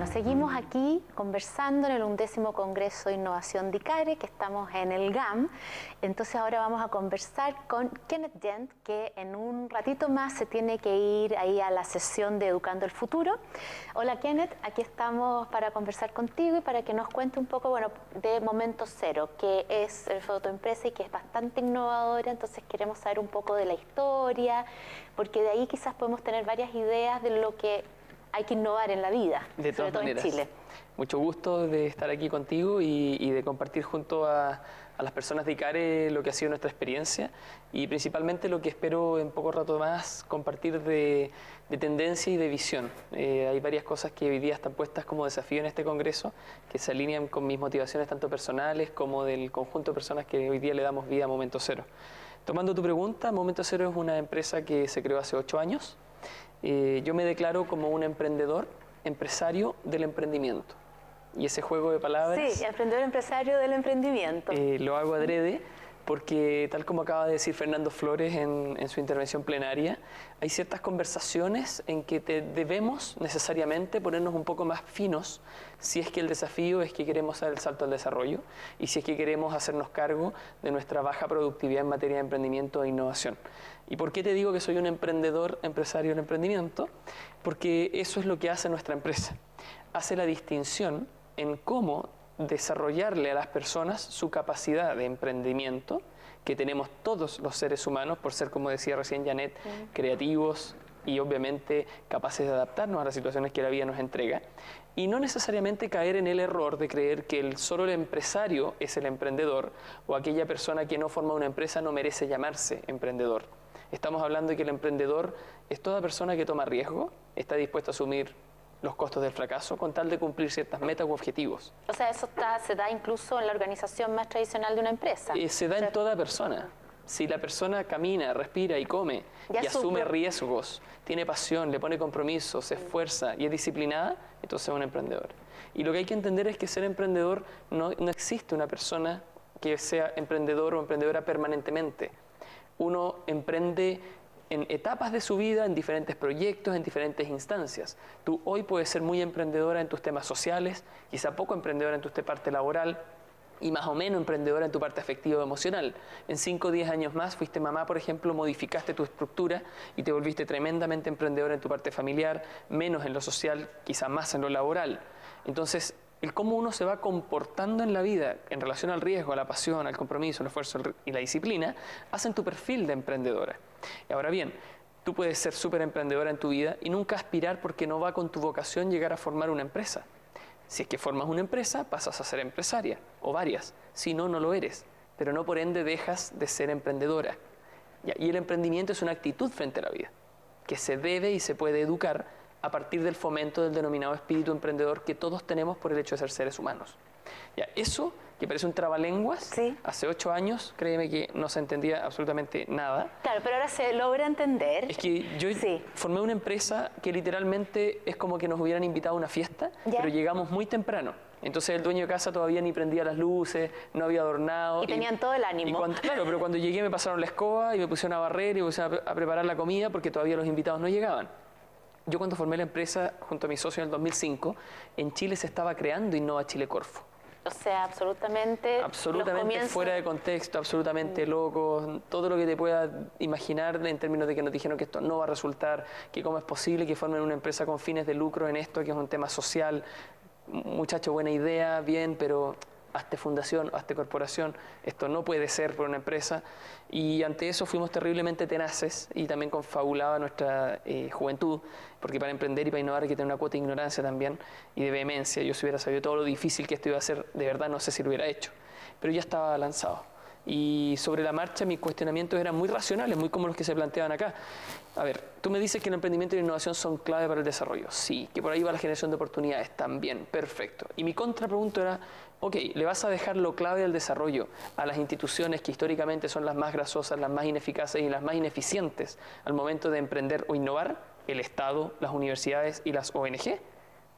Bueno, seguimos aquí conversando en el 11º Congreso de Innovación de ICARE, que estamos en el GAM. Entonces ahora vamos a conversar con Kenneth Dent, que en un ratito más se tiene que ir ahí a la sesión de Educando el Futuro. Hola Kenneth, aquí estamos para conversar contigo y para que nos cuente un poco, bueno, de Momento Cero, que es tu empresa y que es bastante innovadora. Entonces queremos saber un poco de la historia, porque de ahí quizás podemos tener varias ideas de lo que hay que innovar en la vida, sobre todo en Chile. Mucho gusto de estar aquí contigo y de compartir junto a las personas de ICARE lo que ha sido nuestra experiencia y principalmente lo que espero en poco rato más compartir de tendencia y de visión. Hay varias cosas que hoy día están puestas como desafío en este congreso que se alinean con mis motivaciones tanto personales como del conjunto de personas que hoy día le damos vida a Momento Cero. Tomando tu pregunta, Momento Cero es una empresa que se creó hace 8 años. Yo me declaro como un emprendedor, empresario del emprendimiento. Y ese juego de palabras... Sí, emprendedor, empresario del emprendimiento. Lo hago adrede porque, tal como acaba de decir Fernando Flores en su intervención plenaria, hay ciertas conversaciones en que debemos necesariamente ponernos un poco más finos si es que el desafío es que queremos dar el salto al desarrollo y si es que queremos hacernos cargo de nuestra baja productividad en materia de emprendimiento e innovación. ¿Y por qué te digo que soy un emprendedor, empresario del emprendimiento? Porque eso es lo que hace nuestra empresa. Hace la distinción en cómo desarrollarle a las personas su capacidad de emprendimiento que tenemos todos los seres humanos por ser, como decía recién Janet, creativos y obviamente capaces de adaptarnos a las situaciones que la vida nos entrega y no necesariamente caer en el error de creer que solo el empresario es el emprendedor o aquella persona que no forma una empresa no merece llamarse emprendedor. Estamos hablando de que el emprendedor es toda persona que toma riesgo, está dispuesta a asumir los costos del fracaso con tal de cumplir ciertas metas u objetivos. O sea, eso se da incluso en la organización más tradicional de una empresa. Se da en toda persona. Si la persona camina, respira y come y asume riesgos, tiene pasión, le pone compromiso, se esfuerza y es disciplinada, entonces es un emprendedor. Y lo que hay que entender es que ser emprendedor no existe una persona que sea emprendedor o emprendedora permanentemente. Uno emprende en etapas de su vida, en diferentes proyectos, en diferentes instancias. Tú hoy puedes ser muy emprendedora en tus temas sociales, quizá poco emprendedora en tu parte laboral y más o menos emprendedora en tu parte afectiva o emocional. En 5 o 10 años más fuiste mamá, por ejemplo, modificaste tu estructura y te volviste tremendamente emprendedora en tu parte familiar, menos en lo social, quizá más en lo laboral. Entonces, el cómo uno se va comportando en la vida en relación al riesgo, a la pasión, al compromiso, al esfuerzo y la disciplina, hacen tu perfil de emprendedora. Y ahora bien, tú puedes ser súper emprendedora en tu vida y nunca aspirar porque no va con tu vocación llegar a formar una empresa. Si es que formas una empresa, pasas a ser empresaria, o varias. Si no, no lo eres. Pero no por ende dejas de ser emprendedora. Y el emprendimiento es una actitud frente a la vida, que se debe y se puede educar a partir del fomento del denominado espíritu emprendedor que todos tenemos por el hecho de ser seres humanos. Eso, que parece un trabalenguas, sí. Hace 8 años, créeme que no se entendía absolutamente nada. Claro, pero ahora se logra entender. Es que yo formé una empresa que literalmente es como que nos hubieran invitado a una fiesta, pero llegamos muy temprano. Entonces el dueño de casa todavía ni prendía las luces, no había adornado. Y tenían todo el ánimo. Claro, pero cuando llegué me pasaron la escoba y me pusieron a barrer y me pusieron a preparar la comida porque todavía los invitados no llegaban. Yo cuando formé la empresa junto a mi socio en el 2005, en Chile se estaba creando Innova Chile Corfo. O sea, absolutamente fuera de contexto, absolutamente loco, todo lo que te puedas imaginar en términos de que nos dijeron que esto no va a resultar, que cómo es posible que formen una empresa con fines de lucro en esto, que es un tema social. Muchacho, buena idea, bien, pero hazte fundación, hazte corporación, esto no puede ser por una empresa. Y ante eso fuimos terriblemente tenaces y también confabulaba nuestra juventud, porque para emprender y para innovar hay que tener una cuota de ignorancia también y de vehemencia. Yo si hubiera sabido todo lo difícil que esto iba a ser, de verdad no sé si lo hubiera hecho, pero ya estaba lanzado. Y sobre la marcha mis cuestionamientos eran muy racionales, muy como los que se planteaban acá. A ver, tú me dices que el emprendimiento y la innovación son clave para el desarrollo. Sí, que por ahí va la generación de oportunidades también, perfecto. Y mi contrapregunta era, ok, ¿le vas a dejar lo clave del desarrollo a las instituciones que históricamente son las más grasosas, las más ineficaces y las más ineficientes al momento de emprender o innovar? El Estado, las universidades y las ONG.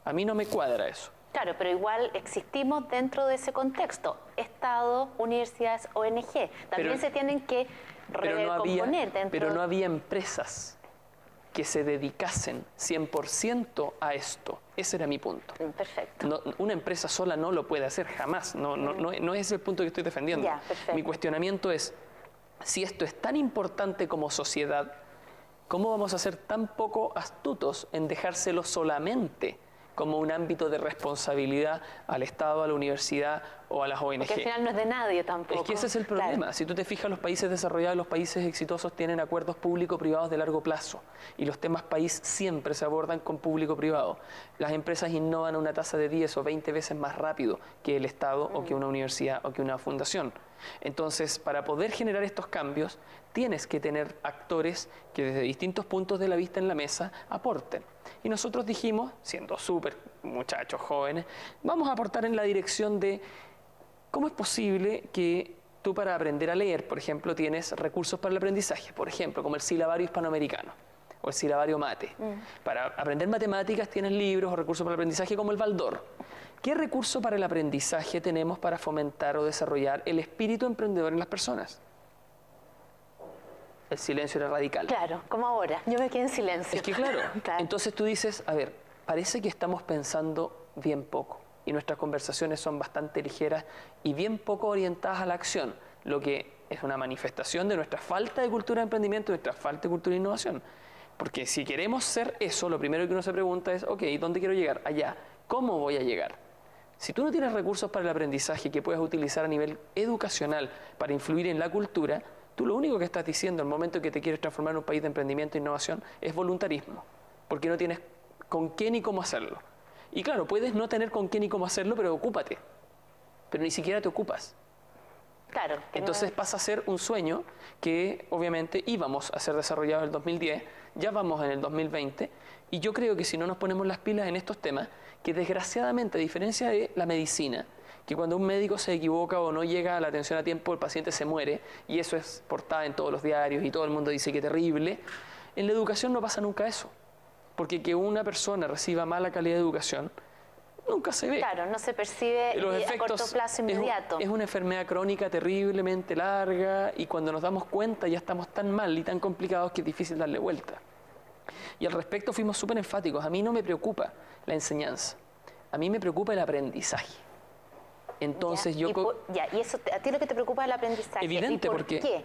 A mí no me cuadra eso. Claro, pero igual existimos dentro de ese contexto. Estado, universidades, ONG. También se tienen que recomponer dentro. Pero no había empresas. que se dedicasen 100% a esto. Ese era mi punto. Perfecto. No, una empresa sola no lo puede hacer jamás. No es el punto que estoy defendiendo. Ya, perfecto. Mi cuestionamiento es, si esto es tan importante como sociedad, ¿cómo vamos a ser tan poco astutos en dejárselo solamente como un ámbito de responsabilidad al Estado, a la universidad o a las ONG? Porque al final no es de nadie tampoco. Es que ese es el problema. Claro. Si tú te fijas, los países desarrollados, los países exitosos tienen acuerdos público-privados de largo plazo. Y los temas país siempre se abordan con público-privado. Las empresas innovan a una tasa de 10 o 20 veces más rápido que el Estado o que una universidad o que una fundación. Entonces, para poder generar estos cambios, tienes que tener actores que desde distintos puntos de la vista en la mesa aporten. Y nosotros dijimos, siendo súper muchachos jóvenes, vamos a aportar en la dirección de cómo es posible que tú, para aprender a leer, por ejemplo, tienes recursos para el aprendizaje, por ejemplo, como el silabario hispanoamericano o el silabario mate. Para aprender matemáticas tienes libros o recursos para el aprendizaje como el Baldor. ¿Qué recurso para el aprendizaje tenemos para fomentar o desarrollar el espíritu emprendedor en las personas? El silencio era radical. Claro, como ahora. Yo me quedé en silencio. Es que claro, Claro. Entonces tú dices, a ver, parece que estamos pensando bien poco y nuestras conversaciones son bastante ligeras y bien poco orientadas a la acción, lo que es una manifestación de nuestra falta de cultura de emprendimiento, de nuestra falta de cultura de innovación. Porque si queremos ser eso, lo primero que uno se pregunta es, ok, ¿dónde quiero llegar? Allá. ¿Cómo voy a llegar? Si tú no tienes recursos para el aprendizaje que puedas utilizar a nivel educacional para influir en la cultura, tú lo único que estás diciendo al momento que te quieres transformar en un país de emprendimiento e innovación es voluntarismo, porque no tienes con qué ni cómo hacerlo. Y claro, puedes no tener con qué ni cómo hacerlo, pero ocúpate. Pero ni siquiera te ocupas. Claro. Entonces pasa a ser un sueño que obviamente íbamos a ser desarrollado en el 2010, ya vamos en el 2020, y yo creo que si no nos ponemos las pilas en estos temas, que desgraciadamente, a diferencia de la medicina, que cuando un médico se equivoca o no llega a la atención a tiempo, el paciente se muere, y eso es portada en todos los diarios y todo el mundo dice que terrible, en la educación no pasa nunca eso. Porque que una persona reciba mala calidad de educación nunca se ve. Claro, no se percibe a corto plazo inmediato. Es una enfermedad crónica terriblemente larga y cuando nos damos cuenta ya estamos tan mal y tan complicados que es difícil darle vuelta. Y al respecto fuimos súper enfáticos. A mí no me preocupa la enseñanza, a mí me preocupa el aprendizaje. Entonces ¿Y eso, a ti lo que te preocupa es el aprendizaje? Evidente, ¿Y por qué?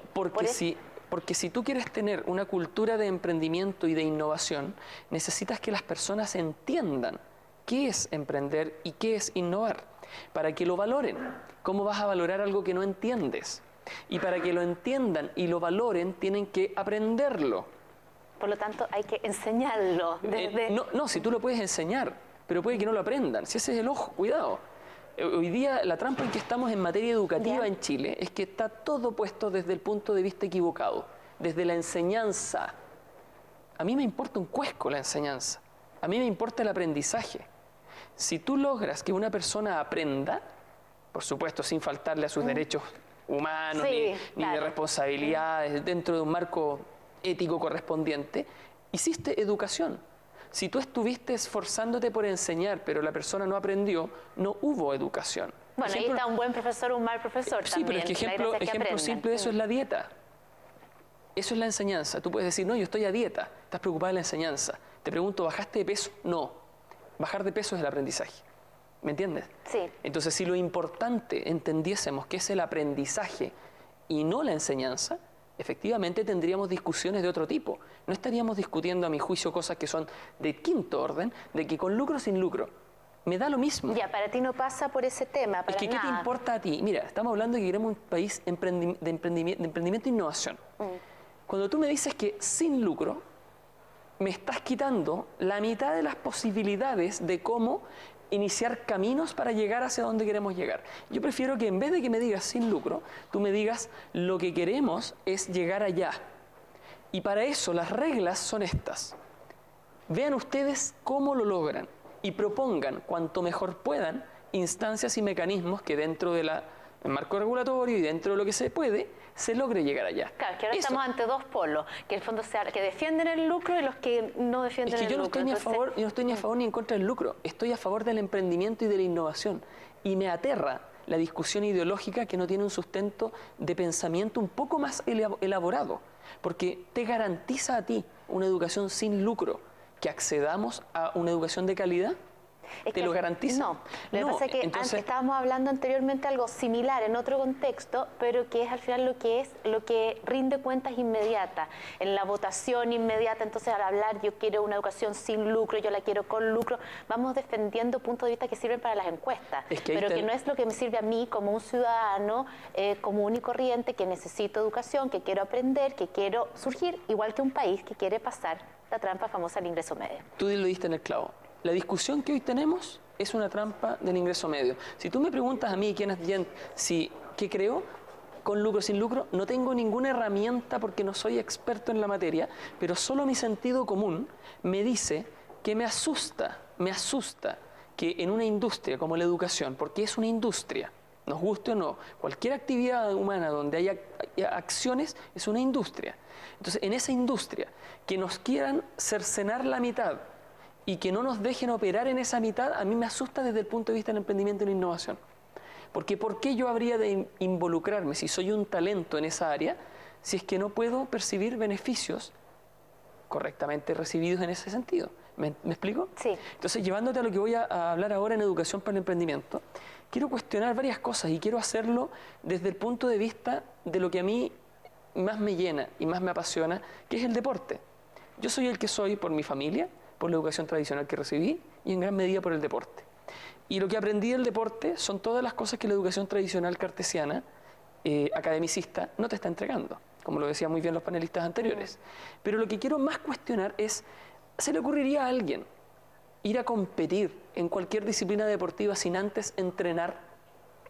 Porque si tú quieres tener una cultura de emprendimiento y de innovación, necesitas que las personas entiendan qué es emprender y qué es innovar, para que lo valoren. ¿Cómo vas a valorar algo que no entiendes? Y para que lo entiendan y lo valoren, tienen que aprenderlo. Por lo tanto, hay que enseñarlo. No, si tú lo puedes enseñar, pero puede que no lo aprendan. Si ese es el ojo, cuidado. Hoy día la trampa en que estamos en materia educativa en Chile es que está todo puesto desde el punto de vista equivocado, desde la enseñanza. A mí me importa un cuesco la enseñanza, a mí me importa el aprendizaje. Si tú logras que una persona aprenda, por supuesto sin faltarle a sus derechos humanos ni de responsabilidades dentro de un marco ético correspondiente, hiciste educación. Si tú estuviste esforzándote por enseñar, pero la persona no aprendió, no hubo educación. Bueno, ahí está un buen profesor o un mal profesor también. Sí, pero es que ejemplo simple de eso es la dieta. Eso es la enseñanza. Tú puedes decir, no, yo estoy a dieta, estás preocupada de la enseñanza. Te pregunto, ¿bajaste de peso? No. Bajar de peso es el aprendizaje. ¿Me entiendes? Sí. Entonces, si lo importante entendiésemos que es el aprendizaje y no la enseñanza, efectivamente tendríamos discusiones de otro tipo. No estaríamos discutiendo, a mi juicio, cosas que son de quinto orden, de que con lucro o sin lucro. Me da lo mismo. Ya, para ti no pasa por ese tema, para Es que, nada. ¿qué te importa a ti? Mira, estamos hablando de que queremos un país de emprendimiento e innovación. Cuando tú me dices que sin lucro, me estás quitando la mitad de las posibilidades de cómo iniciar caminos para llegar hacia donde queremos llegar. Yo prefiero que en vez de que me digas sin lucro, tú me digas lo que queremos es llegar allá. Y para eso las reglas son estas. Vean ustedes cómo lo logran y propongan cuanto mejor puedan instancias y mecanismos que dentro del marco regulatorio y dentro de lo que se puede, se logre llegar allá. Claro, que ahora estamos ante dos polos, que en el fondo sea que defienden el lucro y los que no defienden el lucro. Es que yo no estoy ni a favor ni en contra del lucro, estoy a favor del emprendimiento y de la innovación. Y me aterra la discusión ideológica que no tiene un sustento de pensamiento un poco más elaborado, porque te garantiza a ti una educación sin lucro, que accedamos a una educación de calidad. ¿Te lo garantiza? No, lo que pasa es que antes estábamos hablando anteriormente algo similar en otro contexto, pero que es al final lo que rinde cuentas inmediatas, en la votación inmediata. Entonces, al hablar yo quiero una educación sin lucro, yo la quiero con lucro, vamos defendiendo puntos de vista que sirven para las encuestas, pero que no es lo que me sirve a mí como un ciudadano común y corriente que necesito educación, que quiero aprender, que quiero surgir, igual que un país que quiere pasar la trampa famosa del ingreso medio. Tú lo diste en el clavo. La discusión que hoy tenemos es una trampa del ingreso medio. Si tú me preguntas a mí, Kenneth Jent, ¿qué creo? Con lucro, sin lucro, no tengo ninguna herramienta porque no soy experto en la materia, pero solo mi sentido común me dice que me asusta que en una industria como la educación, porque es una industria, nos guste o no, cualquier actividad humana donde haya acciones es una industria. Entonces, en esa industria, que nos quieran cercenar la mitad y que no nos dejen operar en esa mitad, a mí me asusta desde el punto de vista del emprendimiento y la innovación. Porque ¿por qué yo habría de involucrarme si soy un talento en esa área, si es que no puedo percibir beneficios correctamente recibidos en ese sentido? ¿Me explico? Sí. Entonces, llevándote a lo que voy a hablar ahora en Educación para el Emprendimiento, quiero cuestionar varias cosas y quiero hacerlo desde el punto de vista de lo que a mí más me llena y más me apasiona, que es el deporte. Yo soy el que soy por mi familia, por la educación tradicional que recibí y en gran medida por el deporte. Y lo que aprendí del deporte son todas las cosas que la educación tradicional cartesiana, academicista, no te está entregando, como lo decían muy bien los panelistas anteriores. Pero lo que quiero más cuestionar es, ¿se le ocurriría a alguien ir a competir en cualquier disciplina deportiva sin antes entrenar?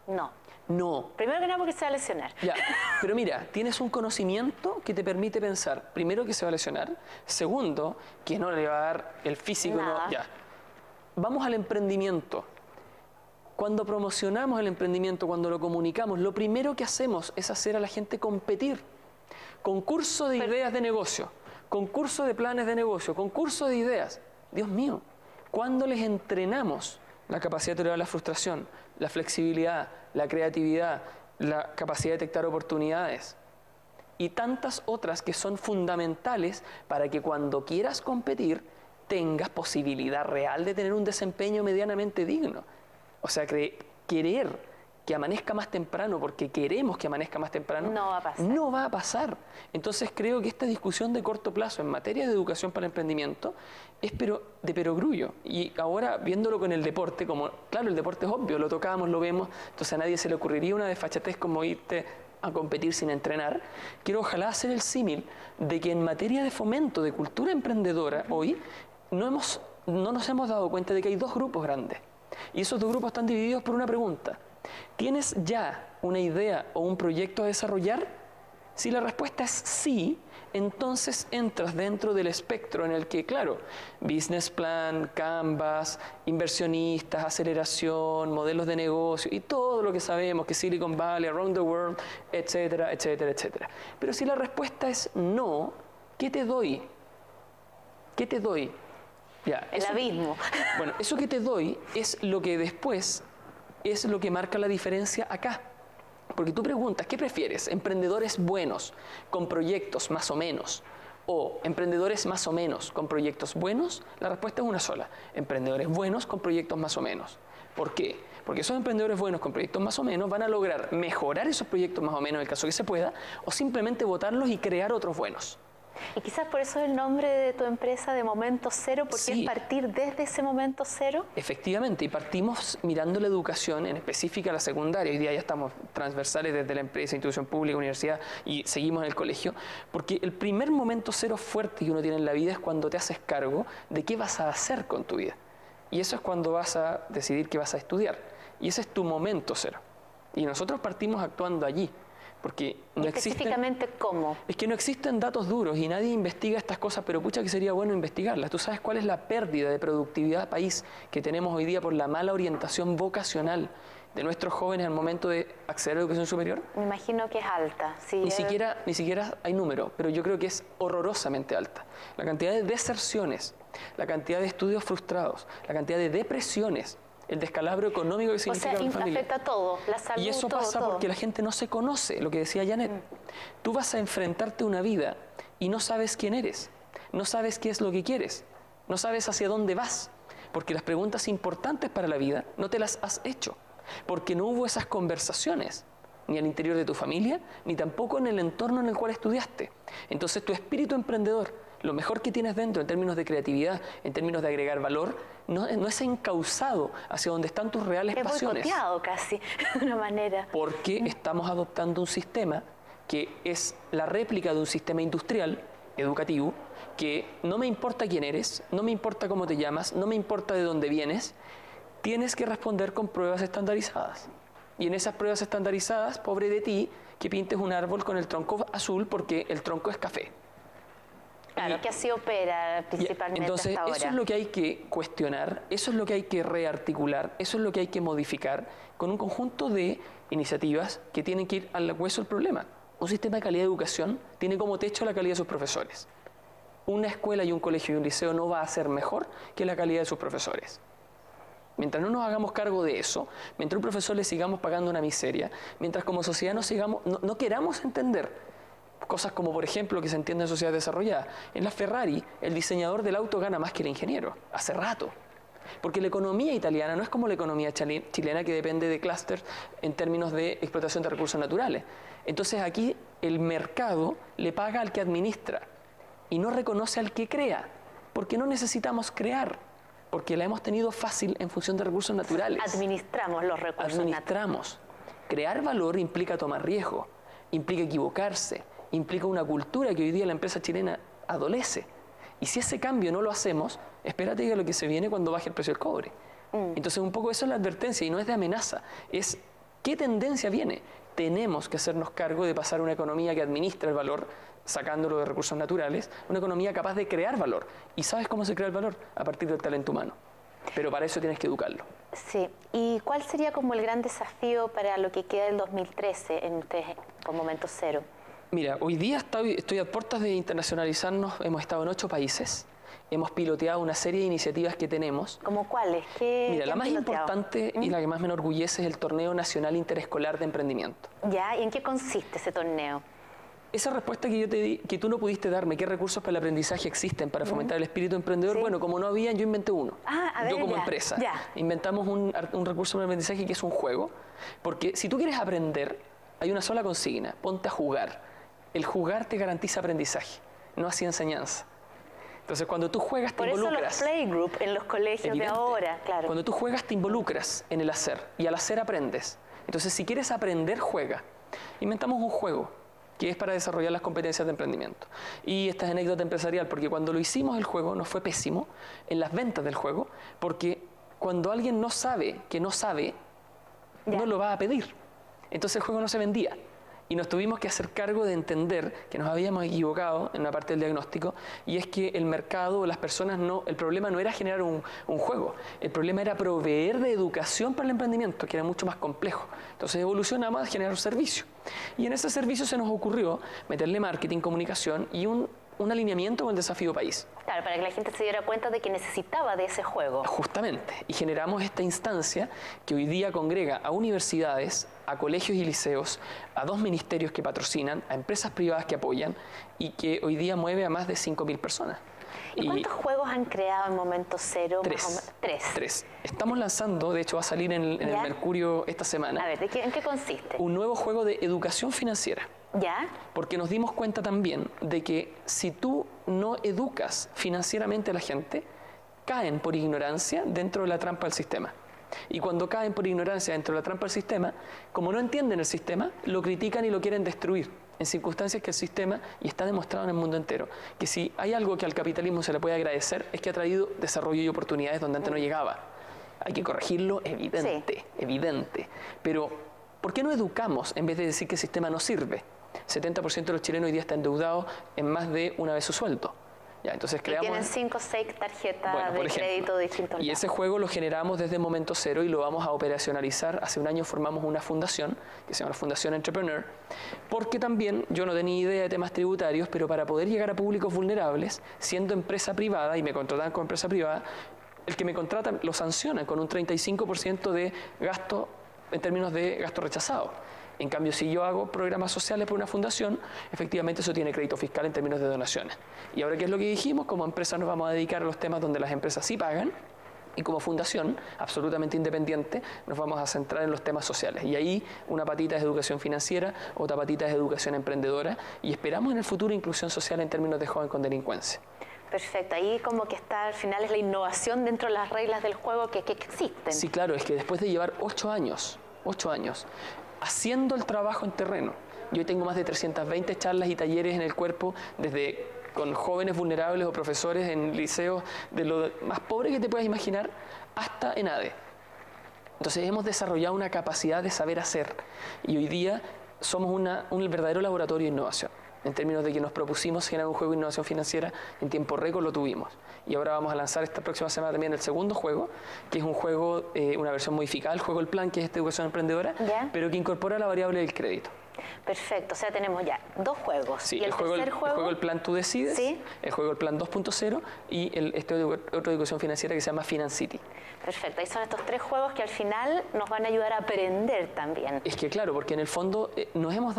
No. No. Primero que nada porque se va a lesionar. Ya, pero mira, tienes un conocimiento que te permite pensar, primero, que se va a lesionar, segundo, que no le va a dar el físico. No, ya. Vamos al emprendimiento. Cuando promocionamos el emprendimiento, cuando lo comunicamos, lo primero que hacemos es hacer a la gente competir. Concurso de ideas de negocio, concurso de planes de negocio, concurso de ideas. Dios mío, ¿cuándo les entrenamos la capacidad de tolerar la frustración, la flexibilidad, la creatividad, la capacidad de detectar oportunidades y tantas otras que son fundamentales para que cuando quieras competir tengas posibilidad real de tener un desempeño medianamente digno? O sea, querer que amanezca más temprano porque queremos que amanezca más temprano, no va a pasar. No va a pasar. Entonces creo que esta discusión de corto plazo en materia de educación para el emprendimiento es de perogrullo. Y ahora, viéndolo con el deporte, como, claro, el deporte es obvio, lo tocamos, lo vemos, entonces a nadie se le ocurriría una desfachatez como irte a competir sin entrenar. Quiero ojalá hacer el símil de que en materia de fomento de cultura emprendedora hoy no nos hemos dado cuenta de que hay dos grupos grandes. Y esos dos grupos están divididos por una pregunta. ¿Tienes ya una idea o un proyecto a desarrollar? Si la respuesta es sí, entonces entras dentro del espectro en el que, claro, business plan, canvas, inversionistas, aceleración, modelos de negocio y todo lo que sabemos que Silicon Valley, around the world, etcétera, etcétera, etcétera. Pero si la respuesta es no, ¿qué te doy? ¿Qué te doy? Ya, el abismo. Bueno, eso que te doy es lo que después es lo que marca la diferencia acá. Porque tú preguntas, ¿qué prefieres? ¿Emprendedores buenos con proyectos más o menos? ¿O emprendedores más o menos con proyectos buenos? La respuesta es una sola. Emprendedores buenos con proyectos más o menos. ¿Por qué? Porque esos emprendedores buenos con proyectos más o menos van a lograr mejorar esos proyectos más o menos en el caso que se pueda, o simplemente botarlos y crear otros buenos. Y quizás por eso el nombre de tu empresa de Momento Cero, porque sí, es partir desde ese momento cero. Efectivamente, y partimos mirando la educación, en específica la secundaria. Hoy día ya estamos transversales desde la empresa, institución pública, universidad, y seguimos en el colegio, porque el primer momento cero fuerte que uno tiene en la vida es cuando te haces cargo de qué vas a hacer con tu vida. Y eso es cuando vas a decidir qué vas a estudiar. Y ese es tu momento cero. Y nosotros partimos actuando allí. Porque no específicamente, ¿cómo? Es que no existen datos duros y nadie investiga estas cosas, pero pucha que sería bueno investigarlas. ¿Tú sabes cuál es la pérdida de productividad país que tenemos hoy día por la mala orientación vocacional de nuestros jóvenes al momento de acceder a la educación superior? Me imagino que es alta. Sí, ni siquiera hay número, pero yo creo que es horrorosamente alta. La cantidad de deserciones, la cantidad de estudios frustrados, la cantidad de depresiones el descalabro económico que significa la familia. Afecta a todo, la salud, y eso pasa porque la gente no se conoce, lo que decía Janet. Tú vas a enfrentarte a una vida y no sabes quién eres, no sabes qué es lo que quieres, no sabes hacia dónde vas, porque las preguntas importantes para la vida no te las has hecho, porque no hubo esas conversaciones, ni al interior de tu familia, ni tampoco en el entorno en el cual estudiaste. Entonces tu espíritu emprendedor, lo mejor que tienes dentro en términos de creatividad, en términos de agregar valor, no es encauzado hacia donde están tus reales pasiones. Es boicoteado casi, de una manera. Porque estamos adoptando un sistema que es la réplica de un sistema industrial, educativo, que no me importa quién eres, no me importa cómo te llamas, no me importa de dónde vienes, tienes que responder con pruebas estandarizadas. Y en esas pruebas estandarizadas, pobre de ti, que pintes un árbol con el tronco azul porque el tronco es café. Claro, que así opera principalmente entonces, hasta ahora. eso es lo que hay que cuestionar, eso es lo que hay que rearticular, eso es lo que hay que modificar con un conjunto de iniciativas que tienen que ir al hueso del problema. Un sistema de calidad de educación tiene como techo la calidad de sus profesores. Una escuela y un colegio y un liceo no va a ser mejor que la calidad de sus profesores. Mientras no nos hagamos cargo de eso, mientras un profesor le sigamos pagando una miseria, mientras como sociedad no queramos entender cosas como, por ejemplo, que se entiende en sociedades desarrolladas. En la Ferrari, el diseñador del auto gana más que el ingeniero, hace rato. Porque la economía italiana no es como la economía chilena, que depende de clústeres en términos de explotación de recursos naturales. Entonces aquí el mercado le paga al que administra y no reconoce al que crea, porque no necesitamos crear, porque la hemos tenido fácil en función de recursos naturales. Administramos los recursos naturales. Crear valor implica tomar riesgo, implica equivocarse, implica una cultura que hoy día la empresa chilena adolece. Y si ese cambio no lo hacemos, espérate que lo que se viene cuando baje el precio del cobre. Entonces un poco eso es la advertencia y no es de amenaza, es qué tendencia viene. Tenemos que hacernos cargo de pasar a una economía que administra el valor, sacándolo de recursos naturales, una economía capaz de crear valor. ¿Y sabes cómo se crea el valor? A partir del talento humano. Pero para eso tienes que educarlo. Sí. ¿Y cuál sería como el gran desafío para lo que queda del 2013 en ustedes con Momento Cero? Mira, hoy día estoy a puertas de internacionalizarnos, hemos estado en 8 países, hemos piloteado una serie de iniciativas que tenemos. ¿Cómo cuáles? Mira, la más importante y la que más me enorgullece es el Torneo Nacional Interescolar de Emprendimiento. ¿Ya? ¿Y en qué consiste ese torneo? Esa respuesta que yo te di, que tú no pudiste darme, ¿qué recursos para el aprendizaje existen para fomentar el espíritu emprendedor? Sí. Bueno, como no habían, yo inventé uno. A ver, yo como empresa. Inventamos un recurso para el aprendizaje que es un juego, porque si tú quieres aprender, hay una sola consigna, ponte a jugar. El jugar te garantiza aprendizaje, no así enseñanza. Entonces, cuando tú juegas, te involucras. Por eso los playgroup en los colegios de ahora, claro. Cuando tú juegas, te involucras en el hacer, y al hacer aprendes. Entonces, si quieres aprender, juega. Inventamos un juego que es para desarrollar las competencias de emprendimiento. Y esta es anécdota empresarial, porque cuando lo hicimos el juego nos fue pésimo en las ventas del juego, porque cuando alguien no sabe que no sabe, no lo va a pedir. Entonces el juego no se vendía. Y nos tuvimos que hacer cargo de entender que nos habíamos equivocado en una parte del diagnóstico, y es que el mercado, las personas, el problema no era generar un juego, el problema era proveer de educación para el emprendimiento, que era mucho más complejo. Entonces evolucionamos a generar un servicio. Y en ese servicio se nos ocurrió meterle marketing, comunicación y un alineamiento con el desafío país. Claro, para que la gente se diera cuenta de que necesitaba de ese juego. Justamente, y generamos esta instancia que hoy día congrega a universidades, a colegios y liceos, a 2 ministerios que patrocinan, a empresas privadas que apoyan y que hoy día mueve a más de 5.000 personas. ¿Y cuántos juegos han creado en Momento Cero? 3. 3. Estamos lanzando, de hecho va a salir en el Mercurio esta semana. A ver, ¿en qué consiste? Un nuevo juego de educación financiera. ¿Ya? Porque nos dimos cuenta también de que si tú no educas financieramente a la gente, caen por ignorancia dentro de la trampa del sistema. Y cuando caen por ignorancia dentro de la trampa del sistema, como no entienden el sistema, lo critican y lo quieren destruir, en circunstancias que el sistema, y está demostrado en el mundo entero, que si hay algo que al capitalismo se le puede agradecer, es que ha traído desarrollo y oportunidades donde antes no llegaba. Hay que corregirlo, evidente, evidente. Pero, ¿por qué no educamos en vez de decir que el sistema no sirve? 70% de los chilenos hoy día están endeudados en más de una vez su sueldo. Ya, entonces creamos, y tienen 5 o 6 tarjetas de crédito de distintos. Y ese juego lo generamos desde Momento Cero y lo vamos a operacionalizar. Hace un año formamos una fundación que se llama la Fundación Entrepreneur, porque también yo no tenía idea de temas tributarios, pero para poder llegar a públicos vulnerables, siendo empresa privada, y me contrataban como empresa privada, el que me contrata lo sanciona con un 35% de gasto en términos de gasto rechazado. En cambio, si yo hago programas sociales por una fundación, efectivamente eso tiene crédito fiscal en términos de donaciones. Y ahora, ¿qué es lo que dijimos? Como empresa nos vamos a dedicar a los temas donde las empresas sí pagan, y como fundación, absolutamente independiente, nos vamos a centrar en los temas sociales. Y ahí una patita es educación financiera, otra patita es educación emprendedora, y esperamos en el futuro inclusión social en términos de joven con delincuencia. Perfecto, ahí como que está, al final es la innovación dentro de las reglas del juego que existen. Sí, claro, es que después de llevar 8 años, haciendo el trabajo en terreno, yo tengo más de 320 charlas y talleres en el cuerpo, desde con jóvenes vulnerables o profesores en liceos de lo más pobre que te puedas imaginar, hasta en ADE. Entonces hemos desarrollado una capacidad de saber hacer, y hoy día somos un verdadero laboratorio de innovación. En términos de que nos propusimos generar un juego de innovación financiera, en tiempo récord lo tuvimos. Y ahora vamos a lanzar esta próxima semana también el segundo juego, que es un juego, una versión modificada, el juego El Plan, que es esta educación emprendedora, pero que incorpora la variable del crédito. Perfecto, o sea, tenemos ya 2 juegos. Sí, ¿Y el juego juego? El Plan Tú Decides, ¿sí? El juego El Plan 2.0 y otra educación financiera que se llama FinanCity. Perfecto, ahí son estos 3 juegos que al final nos van a ayudar a aprender también. Es que claro, porque en el fondo nos hemos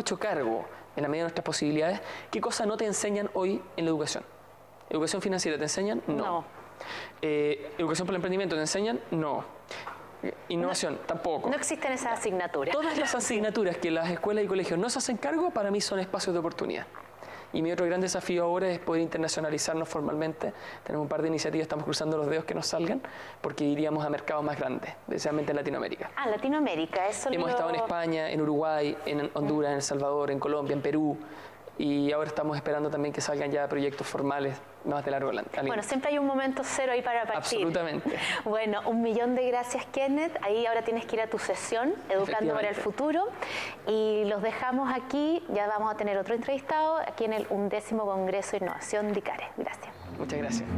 hecho cargo, en la medida de nuestras posibilidades, qué cosas no te enseñan hoy en la educación. ¿Educación financiera te enseñan? No. ¿Educación para el emprendimiento te enseñan? No. Innovación, tampoco. No existen esas asignaturas. Todas las asignaturas que las escuelas y colegios no se hacen cargo, para mí son espacios de oportunidad. Y mi otro gran desafío ahora es poder internacionalizarnos formalmente. Tenemos un par de iniciativas, estamos cruzando los dedos que nos salgan, porque iríamos a mercados más grandes, especialmente en Latinoamérica. Ah, Latinoamérica, eso hemos estado en España, en Uruguay, en Honduras, en El Salvador, en Colombia, en Perú. Y ahora estamos esperando también que salgan ya proyectos formales más de largo aliento. Bueno, siempre hay un momento cero ahí para partir. Absolutamente. Bueno, 1.000.000 de gracias, Kenneth. Ahí ahora tienes que ir a tu sesión, Educando para el Futuro. Y los dejamos aquí. Ya vamos a tener otro entrevistado aquí en el 11º Congreso de Innovación de ICARE. Gracias. Muchas gracias.